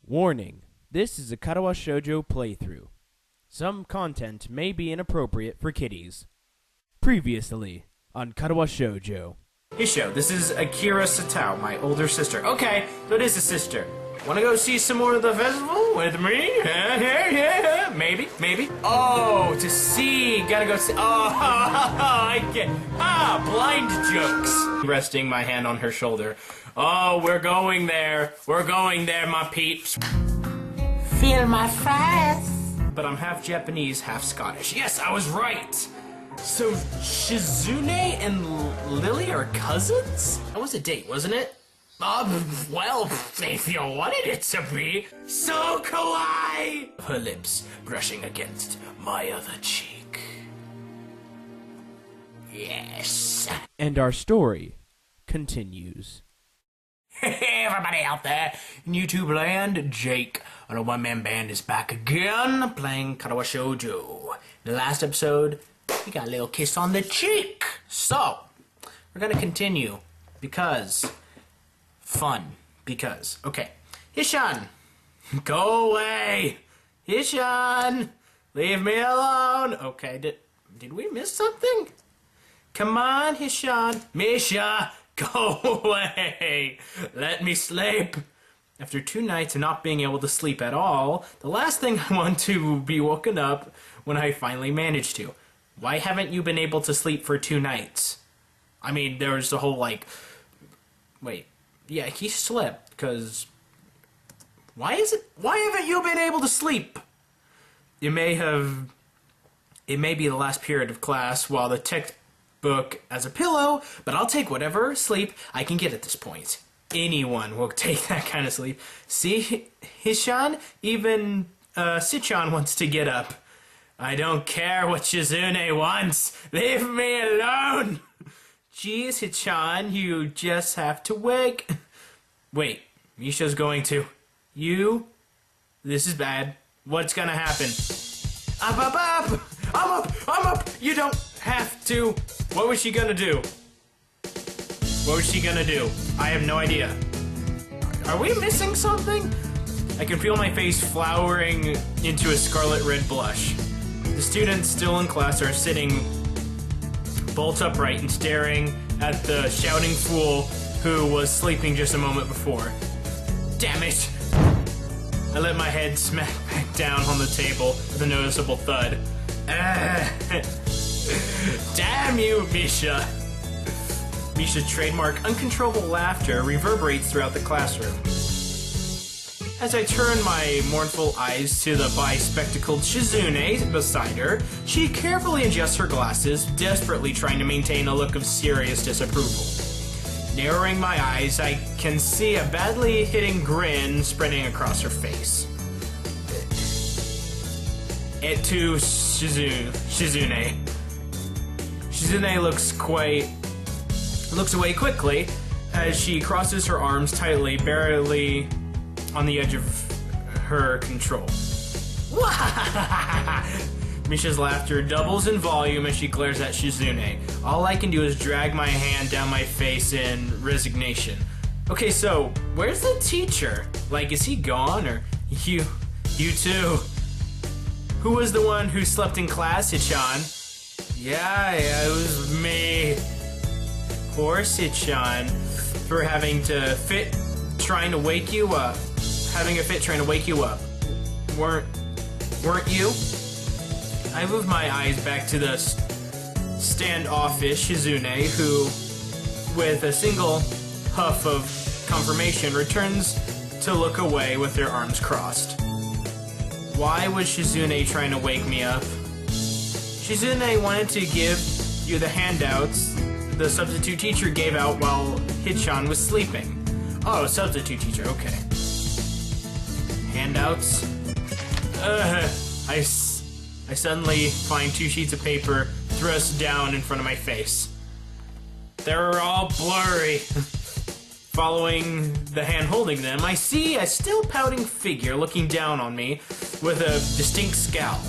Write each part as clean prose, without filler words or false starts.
Warning: this is a Katawa Shoujo playthrough. Some content may be inappropriate for kiddies. Previously on Katawa Shoujo. Hisho, this is Akira Satao, my older sister. Okay, so it is a sister. Wanna go see some more of the festival with me? Maybe. Oh, to see. Gotta go see. Oh, I get. Blind jokes. Resting my hand on her shoulder. Oh, we're going there. We're going there, my peeps. Feel my fries. But I'm half Japanese, half Scottish. Yes, I was right. So Shizune and Lilly are cousins? That was a date, wasn't it? Well, if you wanted it to be. So kawaii! Her lips brushing against my other cheek. Yes. And our story continues. Hey everybody out there in YouTube land, Jake on a one-man band is back again, playing Katawa Shoujo. In the last episode, we got a little kiss on the cheek. So, we're gonna continue, because... okay. Hishan! Go away! Hishan! Leave me alone! Okay, did we miss something? Come on, Hishan! Misha! Go away! Let me sleep! After 2 nights of not being able to sleep at all, the last thing I want to be woken up when I finally managed to. Why haven't you been able to sleep for 2 nights? I mean, there was the whole, like... Wait. Yeah, he slept, because... Why haven't you been able to sleep? It may be the last period of class while the textbook as a pillow, but I'll take whatever sleep I can get at this point. Anyone will take that kind of sleep. See, Hishan? Even, Sichan wants to get up. I don't care what Shizune wants. Leave me alone! Jeez, Hichan, you just have to wake. Wait, Misha's going to. You? This is bad. What's gonna happen? Up! I'm up! You don't have to. What was she gonna do? I have no idea. Are we missing something? I can feel my face flowering into a scarlet red blush. The students still in class are sitting bolt upright and staring at the shouting fool who was sleeping just a moment before. Damn it! I let my head smack back down on the table with a noticeable thud. Damn you, Misha! Misha's trademark uncontrollable laughter reverberates throughout the classroom. As I turn my mournful eyes to the bi-spectacled Shizune beside her, she carefully adjusts her glasses, desperately trying to maintain a look of serious disapproval. Narrowing my eyes, I can see a badly hitting grin spreading across her face. It too, Shizune. Shizune looks away quickly as she crosses her arms tightly, barely on the edge of her control. Misha's laughter doubles in volume as she glares at Shizune. All I can do is drag my hand down my face in resignation. Okay, so, where's the teacher? Like, is he gone, or you too? Who was the one who slept in class, Hichan? Yeah, it was me. Poor Hichan, for having a fit trying to wake you up. Weren't you? I move my eyes back to the standoffish Shizune, who, with a single huff of confirmation, returns to look away with her arms crossed. Why was Shizune trying to wake me up? Shizune wanted to give you the handouts the substitute teacher gave out while Hichan was sleeping. Oh, substitute teacher, okay. Handouts? I suddenly find 2 sheets of paper thrust down in front of my face. They're all blurry. Following the hand holding them, I see a still pouting figure looking down on me with a distinct scowl.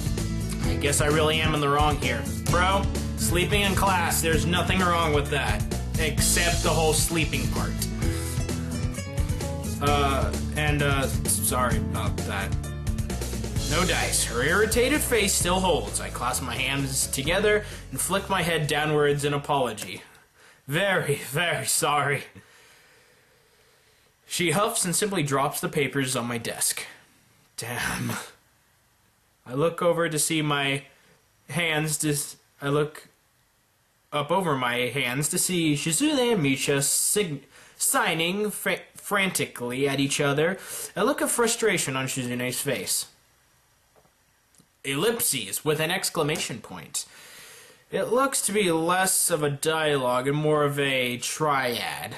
I guess I really am in the wrong here. Bro, sleeping in class, there's nothing wrong with that. Except the whole sleeping part. Sorry about that. No dice. Her irritated face still holds. I clasp my hands together and flick my head downwards in apology. Very, very sorry. She huffs and simply drops the papers on my desk. Damn. I look over to see my hands. I look up over my hands to see Shizune and Misha signing frantically at each other. A look of frustration on Shizune's face. Ellipses with an exclamation point. It looks to be less of a dialogue and more of a triad,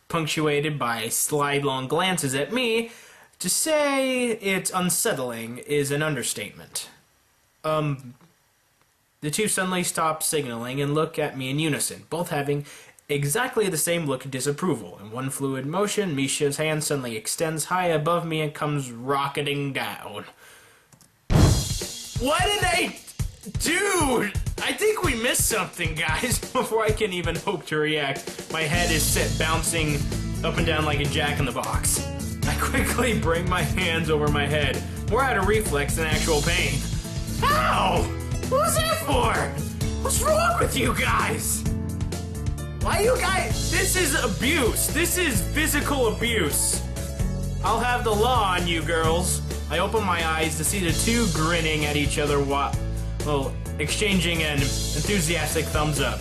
punctuated by sidelong glances at me. To say it's unsettling is an understatement. The two suddenly stop signaling and look at me in unison, both having exactly the same look of disapproval. In one fluid motion, Misha's hand suddenly extends high above me and comes rocketing down. What did I do? I think we missed something, guys. Before I can even hope to react, my head is set bouncing up and down like a jack-in-the-box. I quickly bring my hands over my head, more out of reflex than actual pain. Ow! What was that for? What's wrong with you guys? Why you guys? This is abuse. This is physical abuse. I'll have the law on you girls. I open my eyes to see the two grinning at each other while exchanging an enthusiastic thumbs up.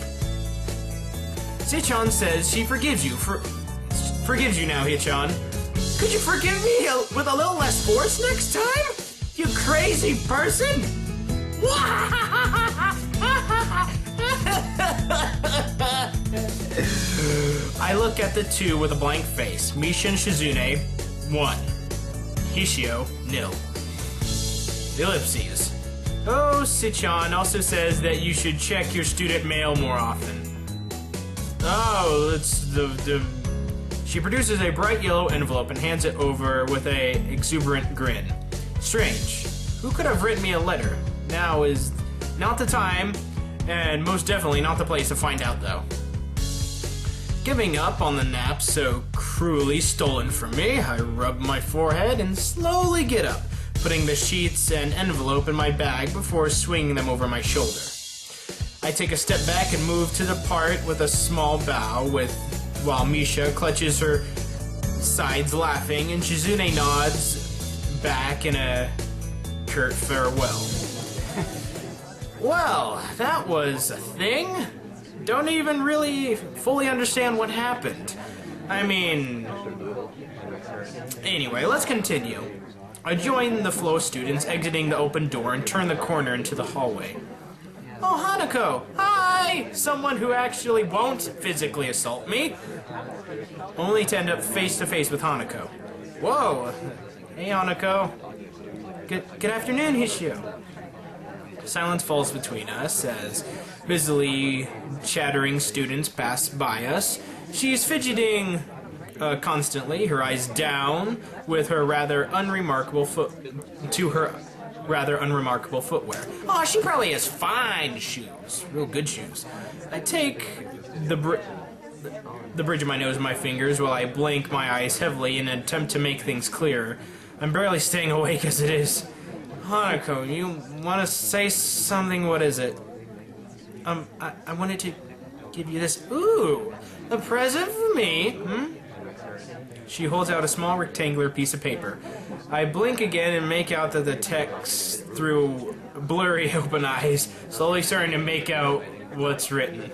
Sichan says she forgives you now, Hichan. Could you forgive me with a little less force next time? You crazy person! I look at the two with a blank face. Misha and Shizune, 1. Hishio, 0. Ellipses. Oh, Sichan also says that you should check your student mail more often. Oh, it's She produces a bright yellow envelope and hands it over with a exuberant grin. Strange. Who could have written me a letter? Now is not the time, and most definitely not the place to find out, though. Giving up on the nap so cruelly stolen from me, I rub my forehead and slowly get up, putting the sheets and envelope in my bag before swinging them over my shoulder. I take a step back and move to depart with a small bow, while Misha clutches her sides laughing and Shizune nods back in a curt farewell. Well, that was a thing. Don't even really fully understand what happened. I mean... Anyway, let's continue. I join the flow of students exiting the open door and turn the corner into the hallway. Oh, Hanako! Hi! Someone who actually won't physically assault me. Only to end up face to face with Hanako. Whoa! Hey, Hanako. Good afternoon, Hishio. Silence falls between us as busily chattering students pass by us. She's fidgeting constantly, her eyes down, with her rather unremarkable footwear. Oh, she probably has fine shoes, real good shoes. I take the bridge of my nose and my fingers while I blink my eyes heavily in an attempt to make things clearer. I'm barely staying awake as it is. Hanako, you want to say something? What is it? I wanted to give you this. Ooh, a present for me. She holds out a small rectangular piece of paper. I blink again and make out that the text through blurry open eyes, slowly starting to make out what's written.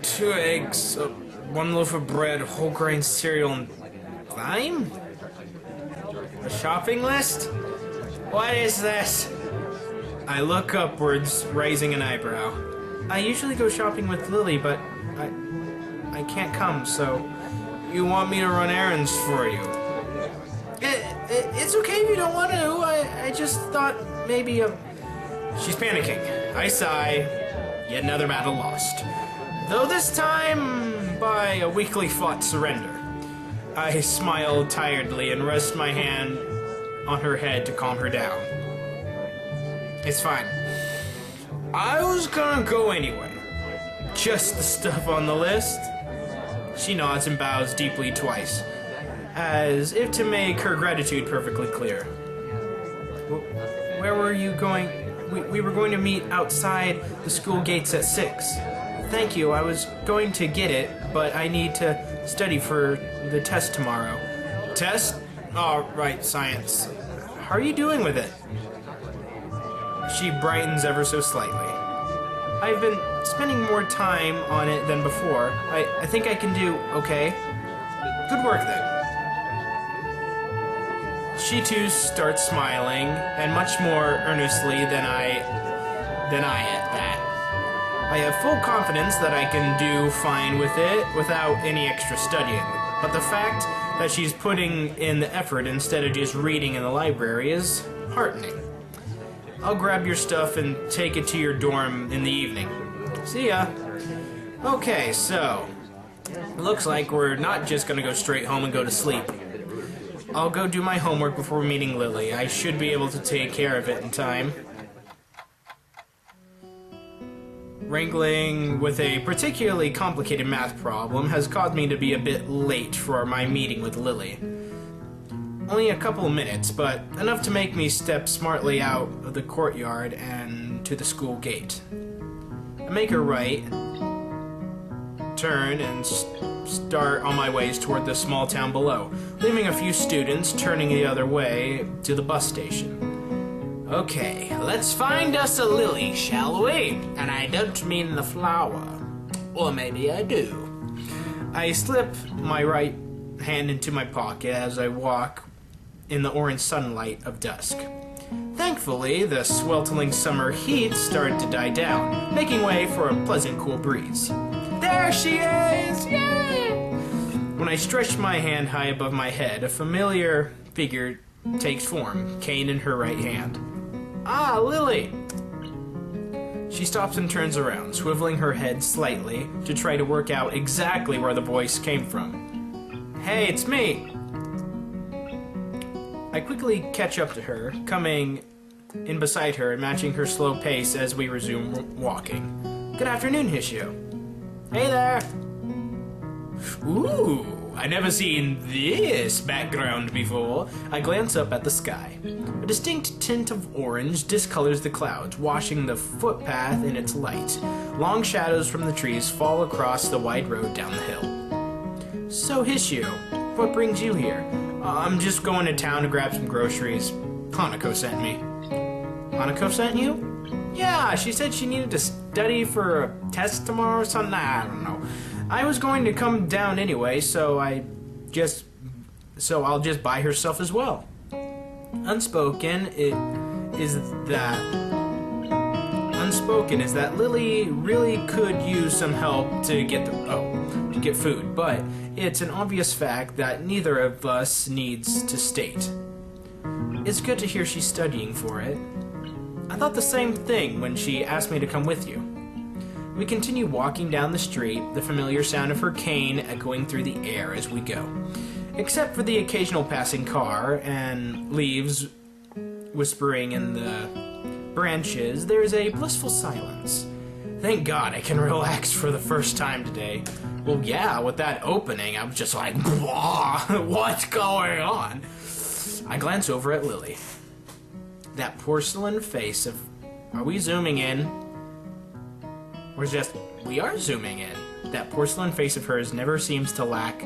2 eggs, 1 loaf of bread, whole grain cereal, and lime? A shopping list? What is this? I look upwards, raising an eyebrow. I usually go shopping with Lilly, but I can't come, so you want me to run errands for you? It's okay if you don't want to. I just thought maybe She's panicking. I sigh. Yet another battle lost. Though this time by a weakly fought surrender. I smile tiredly and rest my hand on her head to calm her down. It's fine. I was gonna go anyway. Just the stuff on the list. She nods and bows deeply twice, as if to make her gratitude perfectly clear. Where were you going? We were going to meet outside the school gates at 6. Thank you, I was going to get it, but I need to study for the test tomorrow. Test? Oh, right, science. How are you doing with it? She brightens ever so slightly. I've been spending more time on it than before. I think I can do okay. Good work, then. She too starts smiling, and much more earnestly than I at that. I have full confidence that I can do fine with it without any extra studying. But the fact that she's putting in the effort instead of just reading in the library is heartening. I'll grab your stuff and take it to your dorm in the evening. See ya. Okay, so looks like we're not just gonna go straight home and go to sleep. I'll go do my homework before meeting Lilly. I should be able to take care of it in time. Wrangling with a particularly complicated math problem has caused me to be a bit late for my meeting with Lilly. Only a couple of minutes, but enough to make me step smartly out of the courtyard and to the school gate. I make a right, turn, and start on my ways toward the small town below, leaving a few students turning the other way to the bus station. Okay, let's find us a Lilly, shall we? And I don't mean the flower. Or maybe I do. I slip my right hand into my pocket as I walk in the orange sunlight of dusk. Thankfully, the sweltering summer heat started to die down, making way for a pleasant cool breeze. There she is! Yay! When I stretch my hand high above my head, a familiar figure takes form, cane in her right hand. Ah, Lilly! She stops and turns around, swiveling her head slightly to try to work out exactly where the voice came from. Hey, it's me! I quickly catch up to her, coming in beside her and matching her slow pace as we resume walking. Good afternoon, Hishio. Hey there! Ooh, I never seen this background before. I glance up at the sky. A distinct tint of orange discolors the clouds, washing the footpath in its light. Long shadows from the trees fall across the wide road down the hill. So, Hishio, what brings you here? I'm just going to town to grab some groceries. Hanako sent me. Hanako sent you? Yeah, she said she needed to study for a test tomorrow or something. I don't know. I was going to come down anyway, so I'll just buy her stuff as well. Unspoken is that Lilly really could use some help to get food, but it's an obvious fact that neither of us needs to state. It's good to hear she's studying for it. I thought the same thing when she asked me to come with you. We continue walking down the street, the familiar sound of her cane echoing through the air as we go. Except for the occasional passing car and leaves whispering in the branches, there's a blissful silence. Thank God I can relax for the first time today. Well, yeah, with that opening, I'm just like, what's going on? I glance over at Lilly. That porcelain face of... Are we zooming in? Or just... We are zooming in. That porcelain face of hers never seems to lack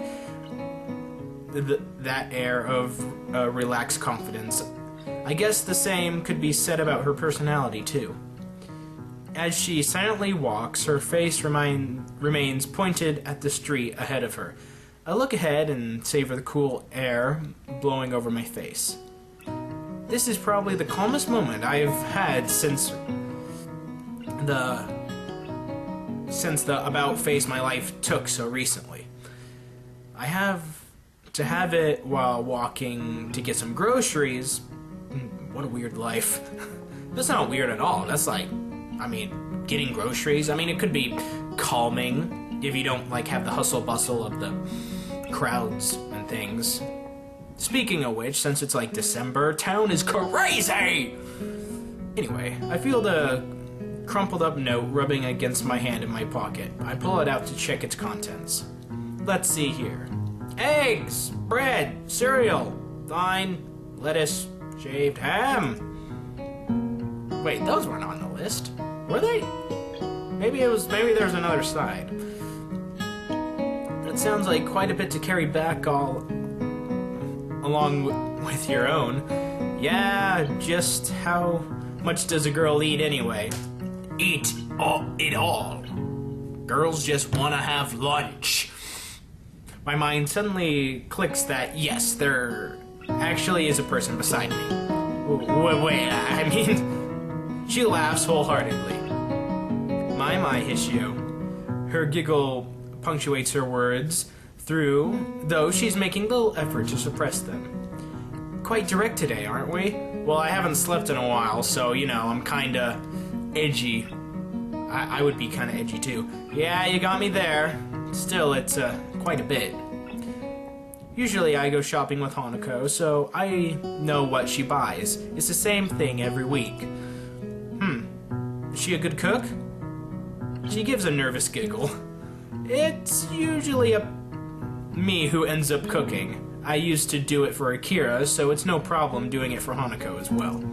that air of relaxed confidence. I guess the same could be said about her personality, too. As she silently walks, her face remains pointed at the street ahead of her. I look ahead and savor the cool air blowing over my face. This is probably the calmest moment I've had since the about face my life took so recently. I have to have it while walking to get some groceries. What a weird life. That's not weird at all. That's like, getting groceries. It could be calming if you don't have the hustle bustle of the crowds and things. Speaking of which, since it's December, town is crazy! Anyway, I feel the crumpled up note rubbing against my hand in my pocket. I pull it out to check its contents. let's see here. Eggs, bread, cereal, fine, lettuce, shaved ham. Wait, those weren't on the list, were they? Maybe there's another side. That sounds like quite a bit to carry back all along with your own. Yeah, just how much does a girl eat anyway? Eat it all. Girls just want to have lunch. My mind suddenly clicks that, yes, there actually is a person beside me. Wait, I mean, she laughs wholeheartedly. My Hishio. Her giggle punctuates her words through, though she's making little effort to suppress them. Quite direct today, aren't we? Well, I haven't slept in a while, so, I'm kinda edgy. I would be kinda edgy too. Yeah, you got me there. Still, it's quite a bit. Usually I go shopping with Hanako, so I know what she buys. It's the same thing every week. Is she a good cook? She gives a nervous giggle. It's usually me who ends up cooking. I used to do it for Akira, so it's no problem doing it for Hanako as well.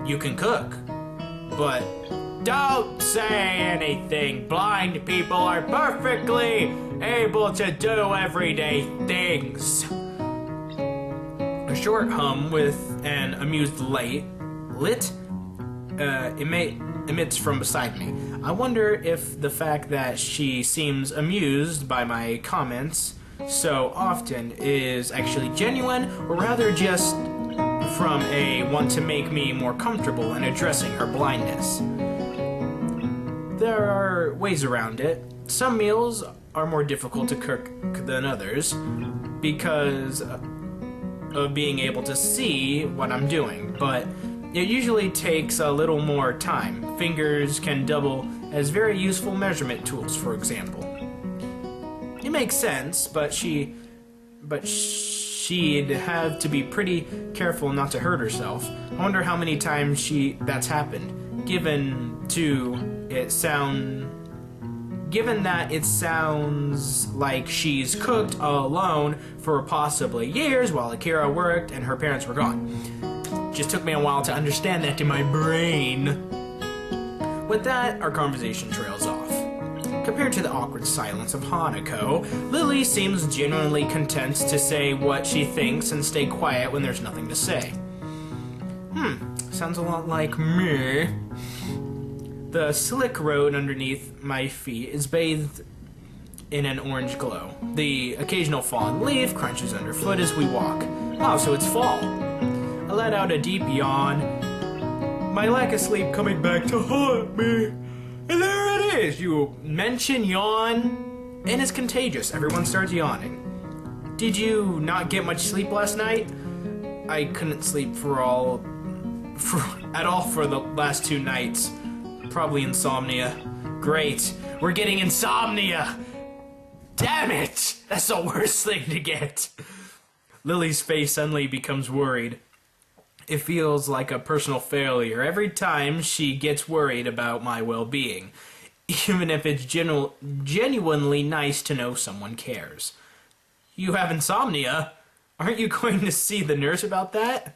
You can cook, but don't say anything. Blind people are perfectly able to do everyday things. A short hum with an amused lit emits from beside me. I wonder if the fact that she seems amused by my comments so often is actually genuine, or rather just from a want to make me more comfortable in addressing her blindness. There are ways around it. Some meals are more difficult to cook than others because of being able to see what I'm doing, but it usually takes a little more time. Fingers can double as very useful measurement tools, for example. It makes sense, but she'd have to be pretty careful not to hurt herself. I wonder how many times that's happened, given that it sounds like she's cooked alone for possibly years while Akira worked and her parents were gone. Just took me a while to understand that in my brain. With that, our conversation trails off. Compared to the awkward silence of Hanako, Lilly seems genuinely content to say what she thinks and stay quiet when there's nothing to say. Sounds a lot like me. The slick road underneath my feet is bathed in an orange glow. The occasional fallen leaf crunches underfoot as we walk. Oh, so it's fall. I let out a deep yawn, my lack of sleep coming back to haunt me. And there it is! You mention yawn, and it's contagious. Everyone starts yawning. Did you not get much sleep last night? I couldn't sleep at all for the last 2 nights. Probably insomnia. Great. We're getting insomnia! Damn it! That's the worst thing to get. Lily's face suddenly becomes worried. It feels like a personal failure every time she gets worried about my well-being, even if it's genuinely nice to know someone cares. You have insomnia? Aren't you going to see the nurse about that?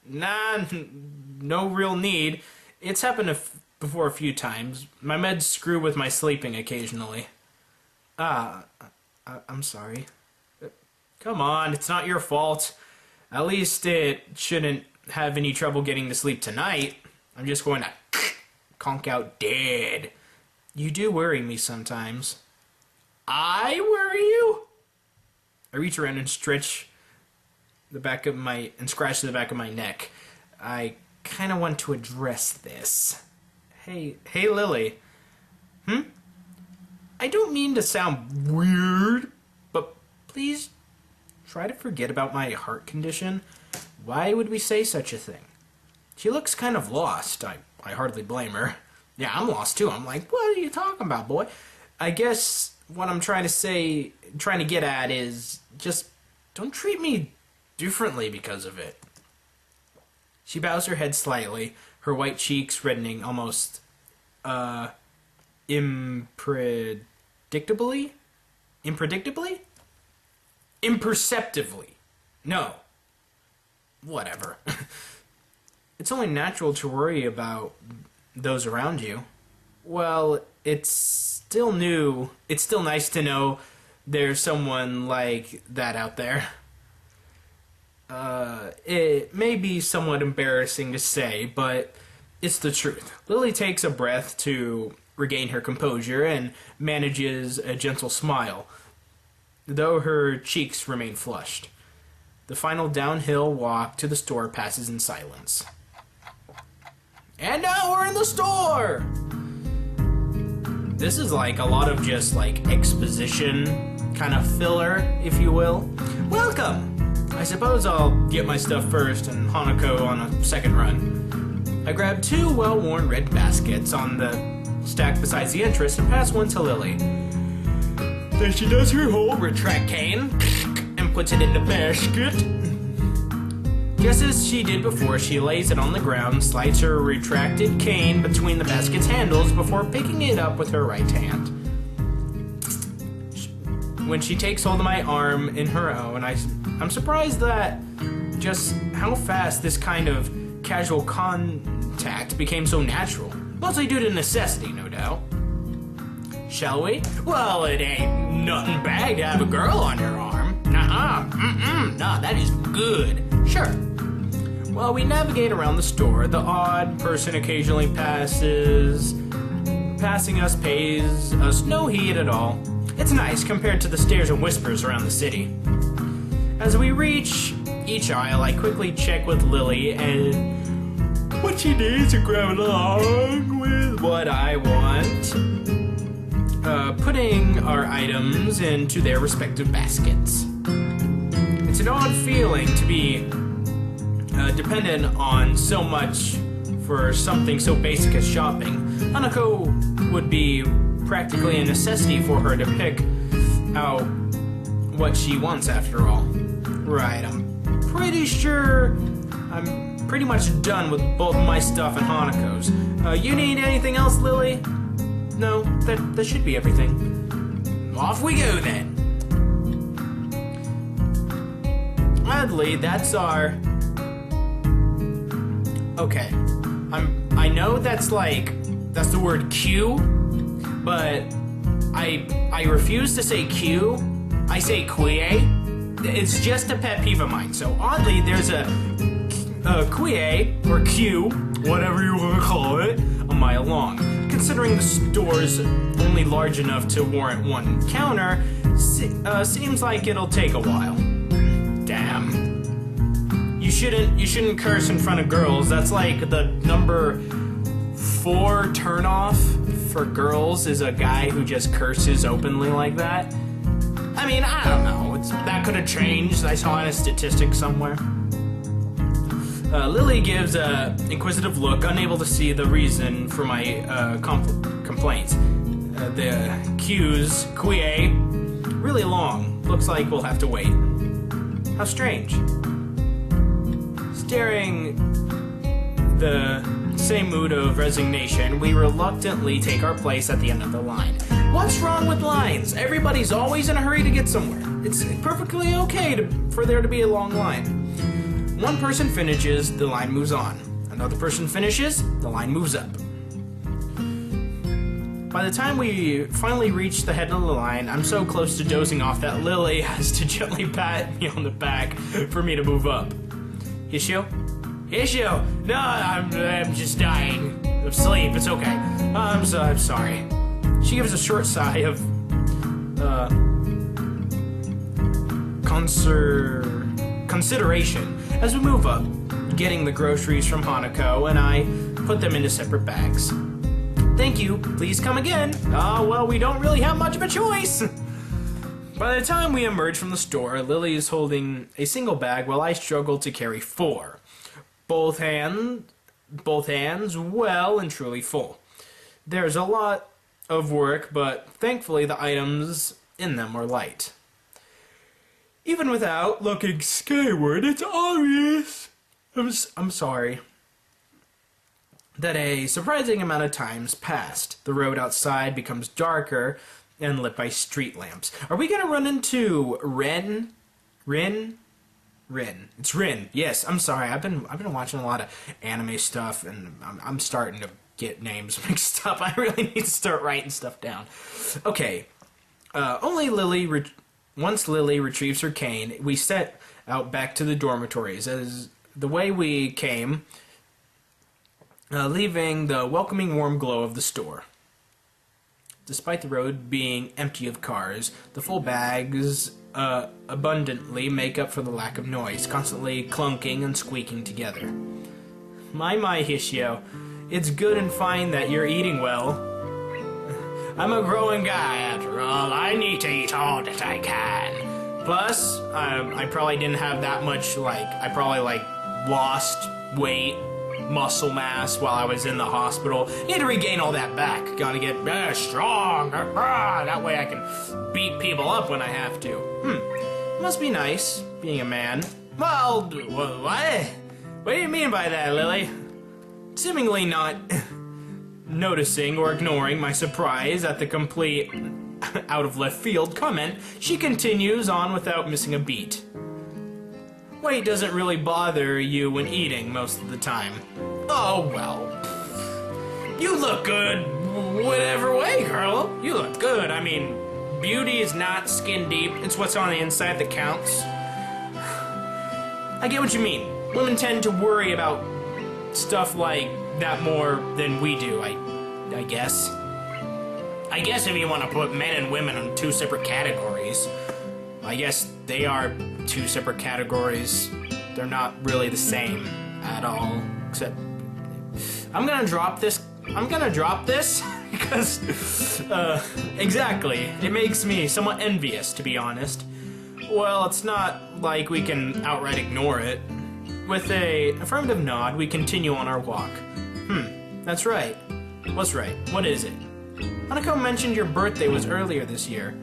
Nah, no real need. It's happened before a few times. My meds screw with my sleeping occasionally. I'm sorry. Come on, it's not your fault. At least it shouldn't have any trouble getting to sleep tonight. I'm just going to conk out dead. You do worry me sometimes. I worry you? I reach around and scratch the back of my neck. I kind of want to address this. Hey Lily. I don't mean to sound weird, but please try to forget about my heart condition. Why would we say such a thing? She looks kind of lost. I hardly blame her. Yeah, I'm lost too. I'm like, what are you talking about, boy? I guess what I'm trying to get at is just don't treat me differently because of it. She bows her head slightly, her white cheeks reddening almost, impredictably? Impredictably? Imperceptibly. No. Whatever. It's only natural to worry about those around you. Well, it's still new. It's still nice to know there's someone like that out there. It may be somewhat embarrassing to say, but it's the truth. Lilly takes a breath to regain her composure and manages a gentle smile, though her cheeks remain flushed. The final downhill walk to the store passes in silence. And now we're in the store! This is like a lot of just like exposition, kind of filler, if you will. Welcome! I suppose I'll get my stuff first and Hanako on a second run. I grab 2 well-worn red baskets on the stack beside the entrance and pass one to Lilly. Then she does her whole retract cane and puts it in the basket. Just as she did before, she lays it on the ground, slides her retracted cane between the basket's handles before picking it up with her right hand. When she takes hold of my arm in her own, I'm surprised that just how fast this kind of casual contact became so natural. Mostly due to necessity, no doubt. Shall we? Well, it ain't nothing bad to have a girl on your arm. Nuh-uh. Nah, that is good. Sure. While we navigate around the store, the odd person occasionally passing us pays us no heed at all. It's nice compared to the stares and whispers around the city. As we reach each aisle, I quickly check with Lilly and what she needs to grab along with what I want, putting our items into their respective baskets. It's an odd feeling to be dependent on so much for something so basic as shopping. Hanako would be practically a necessity for her to pick out what she wants after all. Right, I'm pretty sure I'm pretty much done with both my stuff and Hanako's. You need anything else, Lilly? No, that should be everything. Off we go then. Oddly, that's our... Okay, I know that's the word Q, but I refuse to say Q. I say quie. It's just a pet peeve of mine. So oddly, there's a quie or Q, whatever you want to call it, a mile long. Considering the store's only large enough to warrant one counter, seems like it'll take a while. Damn. You shouldn't curse in front of girls. That's like the number 4 turnoff for girls is a guy who just curses openly like that. I mean, I don't know. That could have changed. I saw a statistic somewhere. Lilly gives an inquisitive look, unable to see the reason for my complaint. The Q's, quie, really long. Looks like we'll have to wait. How strange. Staring the same mood of resignation, we reluctantly take our place at the end of the line. What's wrong with lines? Everybody's always in a hurry to get somewhere. It's perfectly okay for there to be a long line. One person finishes, the line moves on. Another person finishes, the line moves up. By the time we finally reach the head of the line, I'm so close to dozing off that Lilly has to gently pat me on the back for me to move up. Issue? No, I'm just dying of sleep. It's okay. I'm sorry. She gives a short sigh of consideration as we move up, getting the groceries from Hanako, and I put them into separate bags. Thank you. Please come again. Well, we don't really have much of a choice. By the time we emerge from the store, Lilly is holding a single bag while I struggle to carry 4. Both hands well and truly full. There's a lot of work, but thankfully the items in them are light. Even without looking skyward, it's obvious. I'm sorry. That a surprising amount of time's passed. The road outside becomes darker and lit by street lamps. Are we gonna run into Rin? It's Rin. Yes, I'm sorry. I've been watching a lot of anime stuff, and I'm starting to get names mixed up. I really need to start writing stuff down. Okay. Once Lily retrieves her cane, we set out back to the dormitories as the way we came, leaving the welcoming warm glow of the store. Despite the road being empty of cars, the full bags abundantly make up for the lack of noise, constantly clunking and squeaking together. My Hishio, it's good and fine that you're eating well. I'm a growing guy, after all. I need to eat all that I can. Plus, I probably didn't have that much, I probably, lost weight, muscle mass while I was in the hospital. Need to regain all that back. Gotta get strong. That way I can beat people up when I have to. Must be nice, being a man. Well, what? What do you mean by that, Lily? Seemingly not noticing or ignoring my surprise at the complete out-of-left-field comment, she continues on without missing a beat. Weight doesn't really bother you when eating most of the time. Oh, well. You look good whatever way, girl. You look good. I mean, beauty is not skin deep. It's what's on the inside that counts. I get what you mean. Women tend to worry about stuff like that more than we do, I guess. I guess if you want to put men and women in two separate categories, I guess they are two separate categories. They're not really the same at all, except I'm gonna drop this because exactly, it makes me somewhat envious, to be honest. Well, it's not like we can outright ignore it. With a affirmative nod, we continue on our walk. That's right. What's right? What is it? Hanako mentioned your birthday was earlier this year.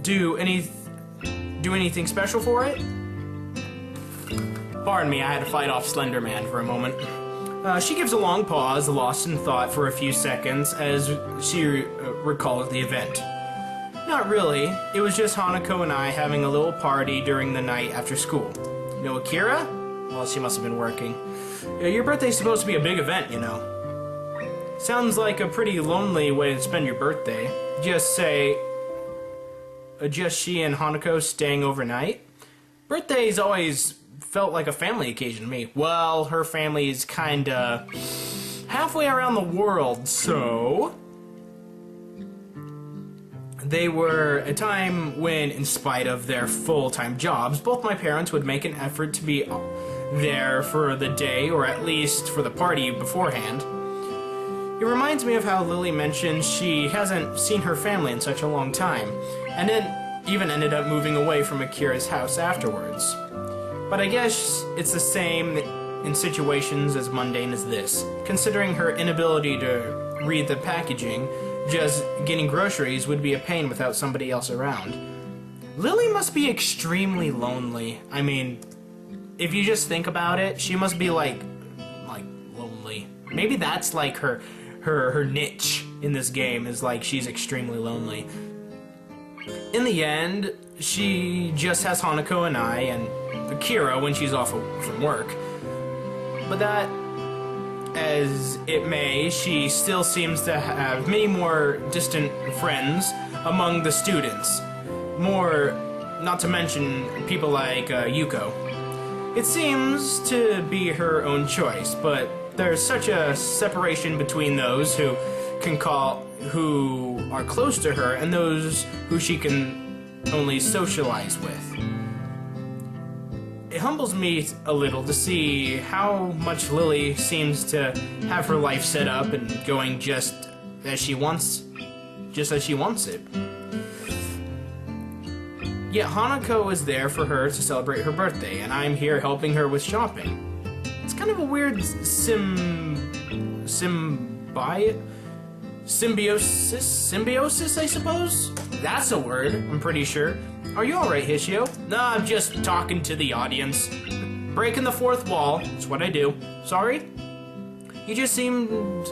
Do anything special for it? Pardon me, I had to fight off Slender Man for a moment. She gives a long pause, lost in thought for a few seconds as she recalls the event. Not really. It was just Hanako and I having a little party during the night after school. You know Akira? Well, she must have been working. Your birthday's supposed to be a big event, you know. Sounds like a pretty lonely way to spend your birthday. Just she and Hanako staying overnight? Birthdays always felt like a family occasion to me. Well, her family is kinda halfway around the world, so they were a time when, in spite of their full-time jobs, both my parents would make an effort to be there for the day, or at least for the party beforehand. It reminds me of how Lily mentioned she hasn't seen her family in such a long time, and then even ended up moving away from Akira's house afterwards. But I guess it's the same in situations as mundane as this. Considering her inability to read the packaging, just getting groceries would be a pain without somebody else around. Lily must be extremely lonely. I mean, if you just think about it, she must be like lonely. Maybe that's like her niche in this game, is like she's extremely lonely. In the end, she just has Hanako and I and Akira when she's off from work. But that, as it may, she still seems to have many more distant friends among the students. More, not to mention people like Yuko. It seems to be her own choice, but there's such a separation between those who are close to her and those who she can only socialize with. It humbles me a little to see how much Lily seems to have her life set up and going just as she wants it. Yet Hanako is there for her to celebrate her birthday, and I'm here helping her with shopping. It's kind of a weird symbiosis, I suppose? That's a word, I'm pretty sure. Are you alright, Hishio? No, I'm just talking to the audience. Breaking the fourth wall, that's what I do. Sorry? You just seemed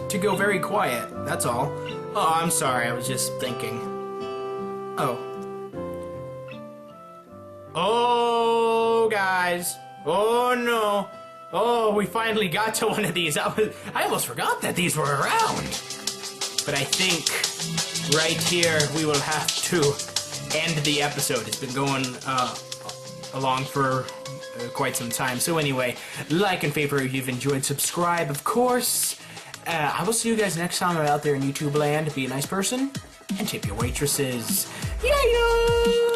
to go very quiet, that's all. Oh, I'm sorry, I was just thinking. Oh. Oh, guys. Oh, no. Oh, we finally got to one of these. I almost forgot that these were around. But I think right here we will have to end the episode. It's been going along for quite some time. So anyway, like and favorite if you've enjoyed. Subscribe, of course. I will see you guys next time I'm out there in YouTube land. Be a nice person and tip your waitresses. Yeah.